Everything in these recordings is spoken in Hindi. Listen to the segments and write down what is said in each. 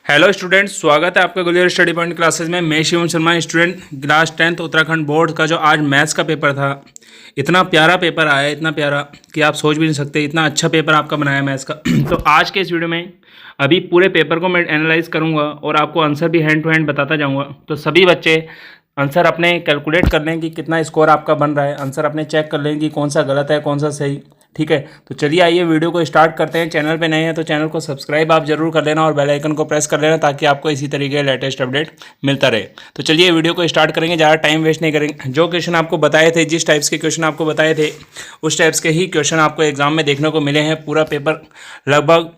हेलो स्टूडेंट्स, स्वागत है आपका गुलियर स्टडी पॉइंट क्लासेस में। मैं Shivam Sharma, student class 10th Uttarakhand board का। जो आज मैथ्स का पेपर था, इतना प्यारा पेपर आया, इतना प्यारा कि आप सोच भी नहीं सकते, इतना अच्छा पेपर आपका बनाया मैथ्स का। तो आज के इस वीडियो में अभी पूरे पेपर को मैं एनालाइज करूंगा और आपको आंसर भी हैंड टू हैंड बताता जाऊंगा। तो सभी बच्चे आंसर अपने कैलकुलेट कर लें कि कितना स्कोर आपका बन रहा है, आंसर अपने चेक कर लें कि कौन सा गलत है कौन सा सही। ठीक है, तो चलिए आइए वीडियो को स्टार्ट करते हैं। चैनल पे नए हैं तो चैनल को सब्सक्राइब आप जरूर कर लेना और बेल आइकन को प्रेस कर लेना ताकि आपको इसी तरीके का लेटेस्ट अपडेट मिलता रहे। तो चलिए वीडियो को स्टार्ट करेंगे, ज़्यादा टाइम वेस्ट नहीं करेंगे। जो क्वेश्चन आपको बताए थे, जिस टाइप्स के क्वेश्चन आपको बताए थे, उस टाइप्स के ही क्वेश्चन आपको एग्जाम में देखने को मिले हैं। पूरा पेपर लगभग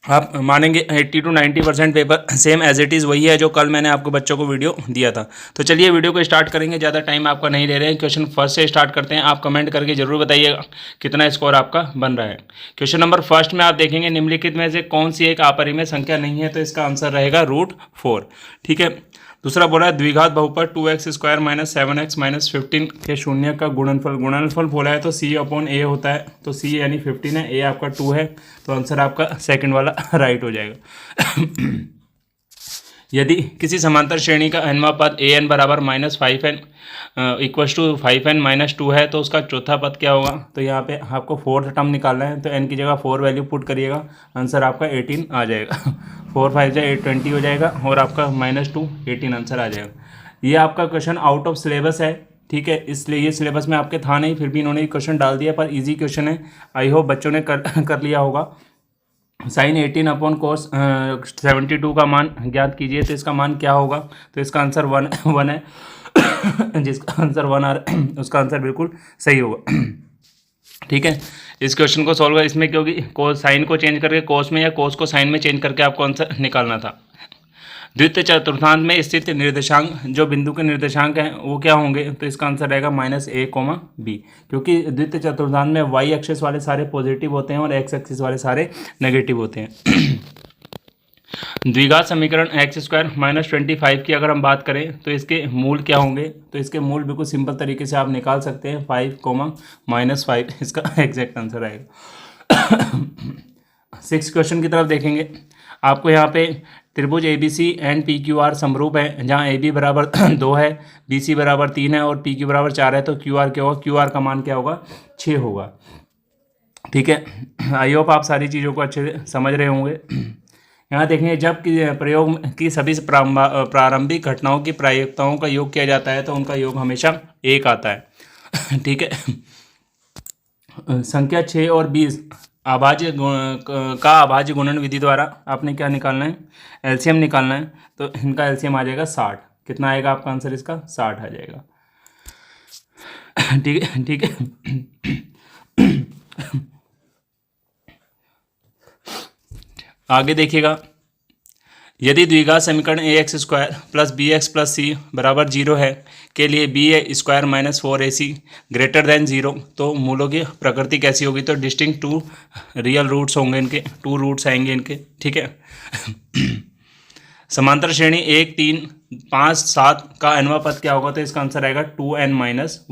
आप मानेंगे 80 to 90% paper same as it is वही है जो कल मैंने आपको बच्चों को वीडियो दिया था। तो चलिए वीडियो को स्टार्ट करेंगे, ज़्यादा टाइम आपका नहीं ले रहे हैं। क्वेश्चन फर्स्ट से स्टार्ट करते हैं। आप कमेंट करके जरूर बताइएगा कितना स्कोर आपका बन रहा है। क्वेश्चन नंबर फर्स्ट में आप देखेंगे, निम्नलिखित में से कौन सी एक अपरिमेय संख्या नहीं है, तो इसका आंसर रहेगा √4। ठीक है। दूसरा बोला है द्विघात बहुपद 2x² - 7x - 15 के शून्य का गुणनफल बोला है, तो C/A होता है। तो C यानी 15 है, A आपका 2 है, तो आंसर आपका सेकंड वाला राइट हो जाएगा। यदि किसी समांतर श्रेणी का nवां पद an बराबर -5n = 5n - 2 है, तो उसका चौथा पद क्या होगा? तो यहाँ पे आपको फोर्थ टर्म निकालना है, तो n की जगह 4 वैल्यू पुट करिएगा, आंसर आपका 18 आ जाएगा। 4 5 जा 8 20 हो जाएगा और आपका -2 18 आंसर आ जाएगा। ये आपका क्वेश्चन आउट ऑफ सिलेबस है। ठीक है, इसलिए ये सिलेबस में आपके था नहीं, फिर भी इन्होंने क्वेश्चन डाल दिया, पर इजी क्वेश्चन है। आई होप बच्चों ने कर लिया होगा। साइन 18/cos 72 का मान ज्ञात कीजिए, तो इसका मान क्या होगा? तो इसका आंसर 1 है। जिसका आंसर 1 आ रहा है उसका आंसर बिल्कुल सही होगा। ठीक है, इस क्वेश्चन को सॉल्व कर, इसमें क्योंकि कोस साइन को चेंज करके कोस में या कोस को साइन में चेंज करके आपको आंसर निकालना था। द्वितीय चतुर्थांश में स्थित निर्देशांक, जो बिंदु के निर्देशांक हैं वो क्या होंगे? तो इसका आंसर रहेगा -a, b, क्योंकि द्वितीय चतुर्थांश में y एक्सिस वाले सारे पॉजिटिव होते हैं और x एक्सिस वाले सारे नेगेटिव होते हैं। द्विघात समीकरण x² - 25 की अगर हम बात करें तो इसके मूल क्या होंगे? तो इसके मूल बिल्कुल सिंपल तरीके से आप निकाल सकते हैं, 5, -5 इसका एग्जैक्ट आंसर आएगा। 6 क्वेश्चन की तरफ देखेंगे। आपको यहाँ पे त्रिभुज ABC एंड PQR समरूप है, जहाँ AB बराबर 2 है, BC बराबर 3 है और PQ बराबर 4 है, तो QR क्या होगा? QR का मान क्या होगा? 6 होगा। ठीक है, आई होप आप सारी चीज़ों को अच्छे से समझ रहे होंगे। यहाँ देखेंगे, जब प्रयोग की सभी प्रारंभिक घटनाओं की प्रायिकताओं का योग किया जाता है तो उनका योग हमेशा 1 आता है। ठीक है, संख्या 6 और 20 अभाज्य गुणन विधि द्वारा आपने क्या निकालना है? एलसीएम निकालना है। तो इनका एलसीएम आ जाएगा 60। कितना आएगा आपका आंसर? इसका 60 आ जाएगा। ठीक है, ठीक है। आगे देखिएगा, यदि द्विघात समीकरण ax² + bx + c बराबर 0 है के लिए b² - 4ac > 0, तो मूलों की प्रकृति कैसी होगी? तो डिस्टिंक्ट 2 रियल रूट्स होंगे, इनके 2 रूट्स आएंगे इनके। ठीक है। समांतर श्रेणी 1 3 5 7 का nवां पद क्या होगा? तो इसका आंसर आएगा 2n -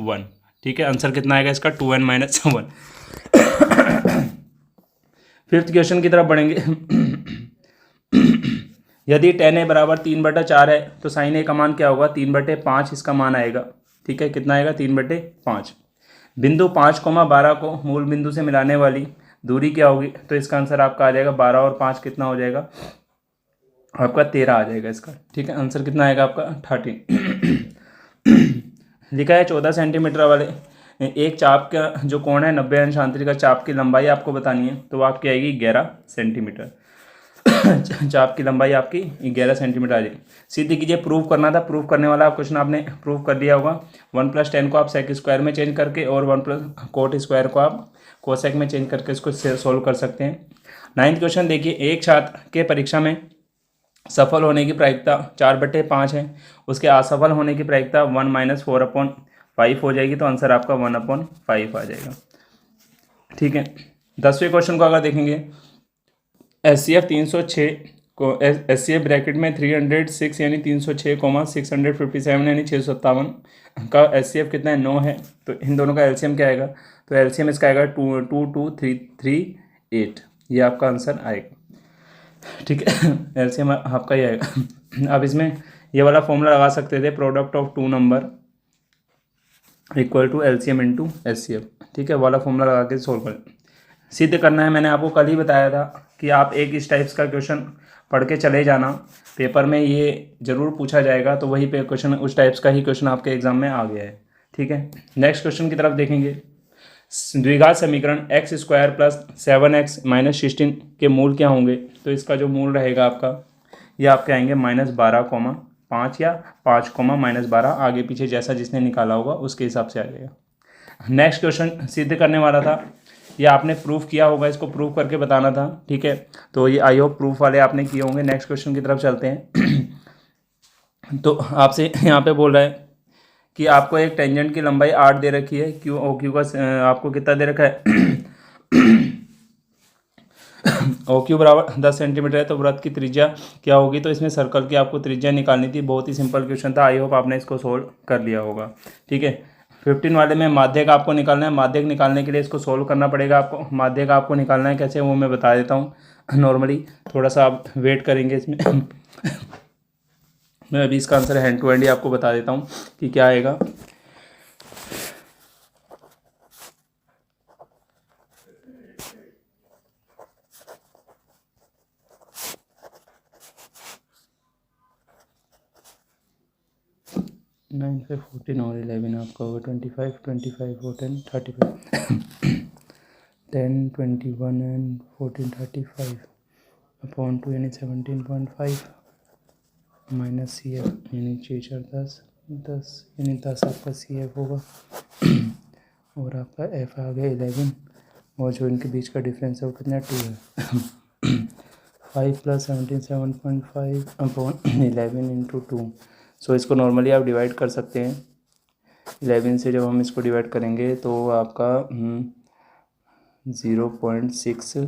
1। ठीक है, आंसर कितना आएगा इसका? 2n - 1। फिफ्थ क्वेश्चन की तरफ बढ़ेंगे। यदि tan a बराबर 3/4 है तो sin a का मान क्या होगा? 3/5 इसका मान आएगा। ठीक है, कितना आएगा? 3/5। बिंदु 5,12 को मूल बिंदु से मिलाने वाली दूरी क्या होगी? तो इसका आंसर आपका आ जाएगा 12 और 5 कितना हो जाएगा? आपका 13 आ जाएगा इसका। ठीक है, आंसर कितना आएगा आपका? 13। लिखा है 14 सेंटीमीटर वाले एक चाप का जो कोण है 90 अंश आंतरिक चाप की लंबाई आपको बतानी है, तो आपकी आएगी 11 सेंटीमीटर। चाप की लंबाई आपकी 11 सेंटीमीटर आ जाएगी। सिद्ध कीजिए, प्रूव करना था। प्रूव करने वाला क्वेश्चन आपने प्रूव कर दिया होगा। 1 + tan को आप sec² में चेंज करके और 1 + cot² को आप कोसेक में चेंज करके इसको सोल्व कर सकते हैं। 9th क्वेश्चन देखिए, एक छात्र के परीक्षा में सफल होने की प्रायिकता 4/5 है, उसके असफल होने की प्रायिकता 1 - 4/5 हो जाएगी, तो आंसर आपका 1/5 आ जाएगा। ठीक है, 10वें क्वेश्चन को अगर देखेंगे, SCF 306 को SCF ब्रैकेट में 306 यानी 306, 657 यानी 657 का SCF कितना है? 9 है। तो इन दोनों का एलसीएम क्या आएगा? तो एलसीएम इसका आएगा 22338। ये आपका आंसर आएगा। ठीक है, एलसीएम आपका ये आएगा। अब इसमें ये वाला फॉर्मूला लगा सकते थे, product of two number equal to LCM into HCF. ठीक है, वाला फॉर्मूला लगा के सोल्व करें। सिद्ध करना है, मैंने आपको कल ही बताया था कि आप एक इस टाइप्स का क्वेश्चन पढ़ के चले जाना, पेपर में ये जरूर पूछा जाएगा। तो वही पे क्वेश्चन, उस टाइप्स का ही क्वेश्चन आपके एग्जाम में आ गया है। ठीक है, नेक्स्ट क्वेश्चन की तरफ देखेंगे। द्विघात समीकरण x square plus 7x minus 16 के मूल क्या होंगे? तो इसका जो मूल रहेगा आपका, ये आपके आएंगे -12,5 या 5,-12, आगे पीछे जैसा जिसने निकाला होगा उसके हिसाब से आ जाएगा। नेक्स्ट क्वेश्चन सिद्ध करने वाला था, ये आपने प्रूफ किया होगा, इसको प्रूफ करके बताना था। ठीक है, तो ये आई होप प्रूफ वाले आपने किए होंगे। नेक्स्ट क्वेश्चन की तरफ चलते हैं। तो आपसे यहाँ पे बोल रहा है कि आपको एक टेंजेंट की लंबाई 8 दे रखी है, क्यू ओ क्यू का आपको कितना दे रखा है ओ क्यू बराबर 10 सेंटीमीटर है, तो वृत्त की त्रिज्या क्या होगी? तो इसमें सर्कल की आपको त्रिज्या निकालनी थी। बहुत ही सिंपल क्वेश्चन था, आई होप आपने इसको सोल्व कर लिया होगा। ठीक है, 15 वाले में माध्यक आपको निकालना है। माध्यक निकालने के लिए इसको सोल्व करना पड़ेगा आपको। माध्यक आपको निकालना है कैसे, वो मैं बता देता हूँ। नॉर्मली थोड़ा सा आप वेट करेंगे इसमें मैं अभी इसका आंसर हैंड टू हैंड ही आपको बता देता हूँ कि क्या आएगा। नाइन से 14 और 11 आपका होगा 25, 25 और 10 35 10 21 एंड 14 35 अपॉन 2 यानी 17.5 माइनस सी एफ यानी 6 4 10 यानी 10 आपका सी एफ होगा और आपका एफ आ गया 11 और जो इनके बीच का डिफरेंस है वो कितना 2 है 5 + 17 7.5 अपॉन 11 इंटू 2। सो इसको नॉर्मली आप डिवाइड कर सकते हैं। 11 से जब हम इसको डिवाइड करेंगे तो आपका 0.6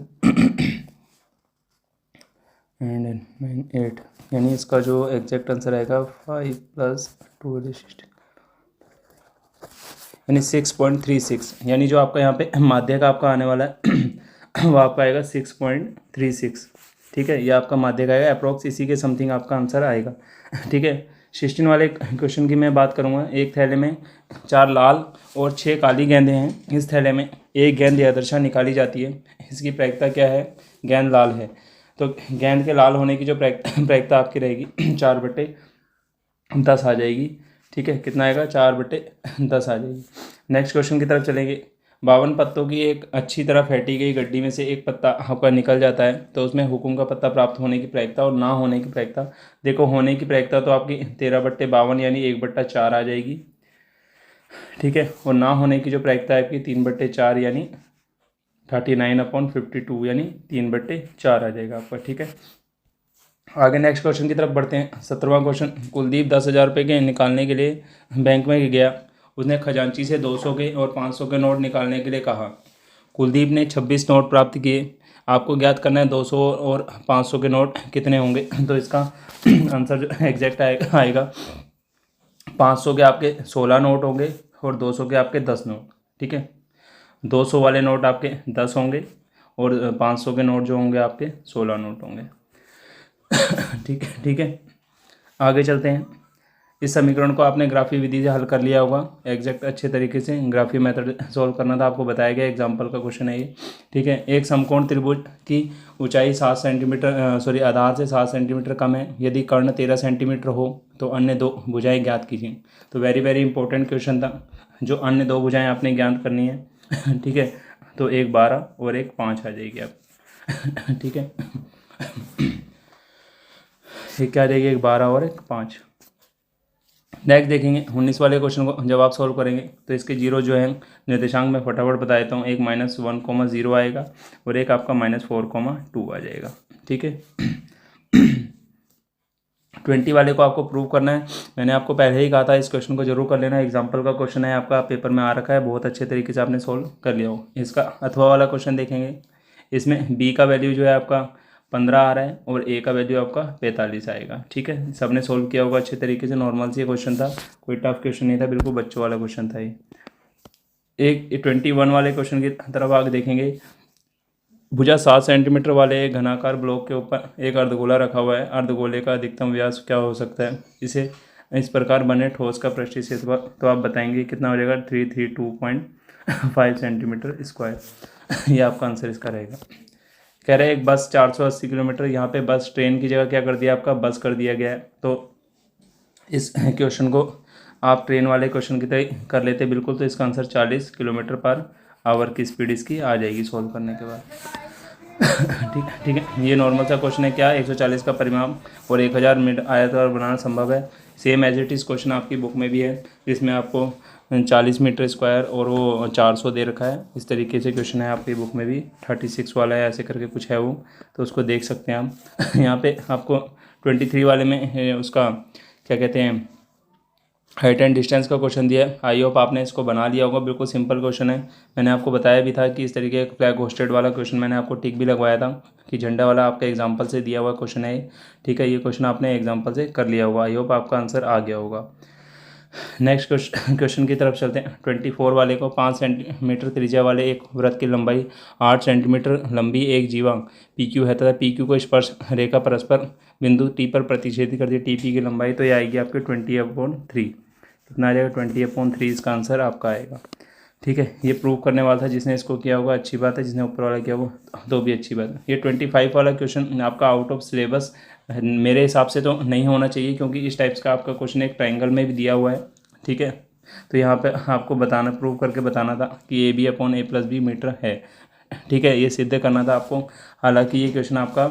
एंड 8 यानी इसका जो एग्जैक्ट आंसर आएगा 5 + 2 यानी 6.36, यानी जो आपका यहाँ पे माध्यक आपका आने वाला है वो आपका आएगा 6.36। ठीक है, ये आपका माध्यक आएगा अप्रोक्स, इसी के समथिंग आपका आंसर आएगा। ठीक है, 16 वाले क्वेश्चन की मैं बात करूँगा। एक थैले में 4 लाल और 6 काली गेंदें हैं। इस थैले में एक गेंद यादृच्छा निकाली जाती है, इसकी प्रायिकता क्या है? गेंद लाल है, तो गेंद के लाल होने की जो प्रायिकता आपकी रहेगी 4/10 आ जाएगी। ठीक है, कितना आएगा? 4/10 आ जाएगी। नेक्स्ट क्वेश्चन की तरफ चलेंगे। 52 पत्तों की एक अच्छी तरह फेंटी गई गड्डी में से एक पत्ता आपका निकल जाता है, तो उसमें हुकुम का पत्ता प्राप्त होने की प्रायिकता और ना होने की प्रायिकता। देखो, होने की प्रायिकता तो आपकी 13/52 यानी 1/4 आ जाएगी। ठीक है, और ना होने की जो प्रायिकता है आपकी 3/4 यानी 39/52 यानी 3/4 आ जाएगा आपका। ठीक है, आगे नेक्स्ट क्वेश्चन की तरफ बढ़ते हैं। 17वां क्वेश्चन। कुलदीप 10,000 रुपये के निकालने के लिए बैंक में गया। उसने खजांची से 200 के और 500 के नोट निकालने के लिए कहा। कुलदीप ने 26 नोट प्राप्त किए। आपको ज्ञात करना है 200 और 500 के नोट कितने होंगे। तो इसका आंसर जो एग्जैक्ट आएगा 500 के आपके 16 नोट होंगे और 200 के आपके 10 नोट। ठीक है, 200 वाले नोट आपके 10 होंगे और 500 के नोट जो होंगे आपके 16 नोट होंगे। ठीक है, ठीक है, आगे चलते हैं। इस समीकरण को आपने ग्राफी विधि से हल कर लिया होगा एग्जैक्ट अच्छे तरीके से। ग्राफी मेथड सॉल्व करना था, आपको बताया गया, एग्जांपल का क्वेश्चन है ये। ठीक है, एक समकोण त्रिभुज की ऊंचाई 7 सेंटीमीटर आधार से 7 सेंटीमीटर कम है। यदि कर्ण 13 सेंटीमीटर हो तो अन्य 2 भुजाएं ज्ञात कीजिए। तो वेरी वेरी इंपॉर्टेंट क्वेश्चन था, जो अन्य 2 भुजाएं आपने ज्ञात करनी है। ठीक है, तो एक 12 और एक 5 आ जाएगी आप। ठीक है, एक क्या आ जाएगी? एक 12 और एक 5। नेक्स्ट देखेंगे 19 वाले क्वेश्चन को जब आप सॉल्व करेंगे तो इसके जीरो जो है निर्देशांक में फटाफट बता देता हूँ। एक -1,0 आएगा और एक आपका -4,2 आ जाएगा। ठीक है, 20 वाले को आपको प्रूव करना है। मैंने आपको पहले ही कहा था इस क्वेश्चन को जरूर कर लेना। एग्जाम्पल का क्वेश्चन है, आपका पेपर में आ रखा है, बहुत अच्छे तरीके से आपने सोल्व कर लिया हो। इसका अथवा वाला क्वेश्चन देखेंगे। इसमें बी का वैल्यू जो है आपका 15 आ रहा है और ए का वैल्यू आपका 45 आएगा। ठीक है, सबने सोल्व किया होगा अच्छे तरीके से। नॉर्मल सी क्वेश्चन था, कोई टफ क्वेश्चन नहीं था, बिल्कुल बच्चों वाला क्वेश्चन था ये। एक 21 वाले क्वेश्चन की तरफ आगे देखेंगे। भुजा 7 सेंटीमीटर वाले एक घनाकार ब्लॉक के ऊपर एक अर्धगोला रखा हुआ है। अर्धगोले का अधिकतम व्यास क्या हो सकता है? इसे इस प्रकार बने ठोस का पृष्ठीय क्षेत्रफल तो आप बताएंगे कितना हो जाएगा? 332.5 सेंटीमीटर स्क्वायर। ये आपका आंसर इसका रहेगा। कह रहे हैं एक बस 480 किलोमीटर, यहाँ पे बस ट्रेन की जगह क्या कर दिया आपका? बस कर दिया गया है। तो इस क्वेश्चन को आप ट्रेन वाले क्वेश्चन की तरह कर लेते बिल्कुल, तो इसका आंसर 40 किलोमीटर पर आवर की स्पीड इसकी आ जाएगी सॉल्व करने के बाद। ठीक है। ये नॉर्मल सा क्वेश्चन है। क्या 140 का परिमाप और 1000 मीटर आयताकार बनाना संभव है? Same as it is question आपकी बुक में भी है, जिसमें आपको 40 मीटर स्क्वायर और वो 400 दे रखा है। इस तरीके से क्वेश्चन है आपकी बुक में भी। 36 वाला है, ऐसे करके कुछ है वो, तो उसको देख सकते हैं आप। यहाँ पे आपको 23 वाले में उसका क्या कहते हैं, हाइट एंड डिस्टेंस का क्वेश्चन दिया है। आई होप आपने इसको बना लिया होगा। बिल्कुल सिंपल क्वेश्चन है। मैंने आपको बताया भी था कि इस तरीके का फ्लैग होस्टेड वाला क्वेश्चन मैंने आपको टिक भी लगवाया था कि झंडा वाला आपका एग्जांपल से दिया हुआ क्वेश्चन है। ठीक है, ये क्वेश्चन आपने एग्जांपल से कर लिया होगा। आई होप आपका आंसर आ गया होगा। नेक्स्ट क्वेश्चन की तरफ चलते हैं। 24 वाले को 5 सेंटीमीटर त्रिज्या वाले एक वृत्त की लंबाई 8 सेंटीमीटर लंबी एक जीवांग पी क्यू है तथा पी क्यू को स्पर्श रेखा परस्पर बिंदु टी पर प्रतिच्छेदित करती है। टी पी की लंबाई तो ये आएगी आपके 20/3। कितना आ जाएगा? 20/3 इसका आंसर आपका आएगा। ठीक है, ये प्रूव करने वाला था जिसने इसको किया होगा, अच्छी बात है। जिसने ऊपर वाला किया वो तो भी अच्छी बात है। ये 25 वाला क्वेश्चन आपका आउट ऑफ सिलेबस मेरे हिसाब से तो नहीं होना चाहिए, क्योंकि इस टाइप्स का आपका क्वेश्चन एक ट्रायंगल में भी दिया हुआ है। ठीक है, तो यहाँ पे आपको बताना, प्रूव करके बताना था कि AB/A+B मीटर है। ठीक है, ये सिद्ध करना था आपको। हालांकि ये क्वेश्चन आपका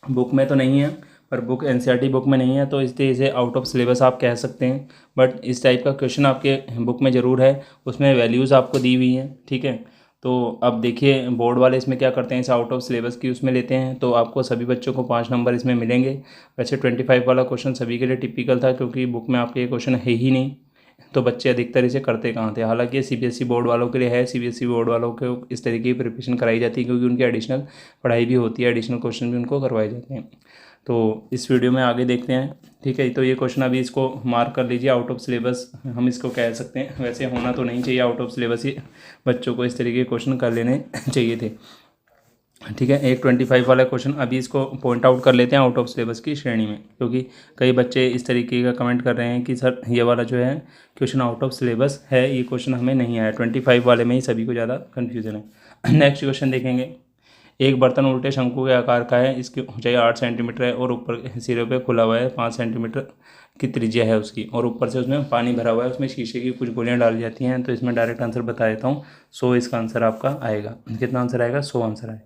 बुक में तो नहीं है, पर बुक NCERT बुक में नहीं है, तो इस तरह से आउट ऑफ सिलेबस आप कह सकते हैं। बट इस टाइप का क्वेश्चन आपके बुक में ज़रूर है, उसमें वैल्यूज़ आपको दी हुई हैं। ठीक है, तो अब देखिए बोर्ड वाले इसमें क्या करते हैं, इस आउट ऑफ सिलेबस की उसमें लेते हैं, तो आपको सभी बच्चों को 5 नंबर इसमें मिलेंगे। वैसे 25 वाला क्वेश्चन सभी के लिए टिपिकल था, क्योंकि बुक में आपके ये क्वेश्चन है ही नहीं, तो बच्चे अधिकतर इसे करते कहाँ थे। हालांकि ये CBSE बोर्ड वालों के लिए है। CBSE बोर्ड वालों को इस तरीके की प्रिपरेशन कराई जाती है, क्योंकि उनकी एडिशनल पढ़ाई भी होती है, एडिशनल क्वेश्चन भी उनको करवाए जाते हैं। तो इस वीडियो में आगे देखते हैं। ठीक है, तो ये क्वेश्चन अभी इसको मार्क कर लीजिए, आउट ऑफ सिलेबस हम इसको कह सकते हैं। वैसे होना तो नहीं चाहिए आउट ऑफ सिलेबस, ही बच्चों को इस तरीके के क्वेश्चन कर लेने चाहिए थे। ठीक है, एक 25 वाला क्वेश्चन अभी इसको पॉइंट आउट कर लेते हैं आउट ऑफ सिलेबस की श्रेणी में, क्योंकि कई बच्चे इस तरीके का कमेंट कर रहे हैं कि सर ये वाला जो है क्वेश्चन आउट ऑफ सिलेबस है, ये क्वेश्चन हमें नहीं आया। 25 वाले में ही सभी को ज़्यादा कन्फ्यूजन है। नेक्स्ट क्वेश्चन देखेंगे। एक बर्तन उल्टे शंकु के आकार का है, इसकी ऊंचाई 8 सेंटीमीटर है और ऊपर सिरे पे खुला हुआ है, 5 सेंटीमीटर की त्रिज्या है उसकी, और ऊपर से उसमें पानी भरा हुआ है, उसमें शीशे की कुछ गोलियां डाली जाती हैं। तो इसमें डायरेक्ट आंसर बता देता हूँ, 100 इसका आंसर आपका आएगा। कितना आंसर आएगा? 100 आंसर आएगा।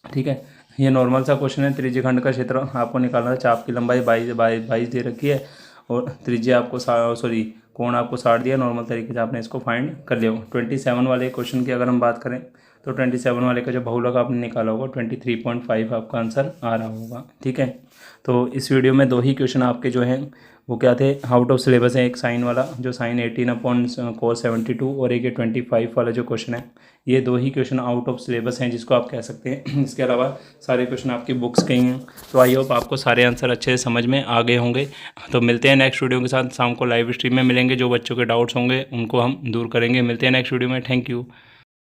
ठीक है, ये नॉर्मल सा क्वेश्चन है। त्रिज्यखंड का क्षेत्र आपको निकालना है। चाप की लंबाई 22 दे रखी है और त्रिज्या आपको कोण आपको 60 दिया। नॉर्मल तरीके से आपने इसको फाइंड कर लिया। 27 वाले क्वेश्चन की अगर हम बात करें, तो 27 वाले का जो बहुलक आपने निकाला होगा 23.5 आपका आंसर आ रहा होगा। ठीक है, तो इस वीडियो में 2 ही क्वेश्चन आपके जो हैं वो क्या थे, आउट ऑफ सिलेबस है। एक साइन वाला जो साइन 18/cos 72, और एक 25 वाला जो क्वेश्चन है, ये 2 ही क्वेश्चन आउट ऑफ सिलेबस हैं जिसको आप कह सकते हैं। इसके अलावा सारे क्वेश्चन आपकी बुक्स के ही हैं। तो आई होप आपको सारे आंसर अच्छे से समझ में आ गए होंगे। तो मिलते हैं नेक्स्ट वीडियो के साथ। शाम को लाइव स्ट्रीम में मिलेंगे। जो बच्चों के डाउट्स होंगे उनको हम दूर करेंगे। मिलते हैं नेक्स्ट वीडियो में। Thank you.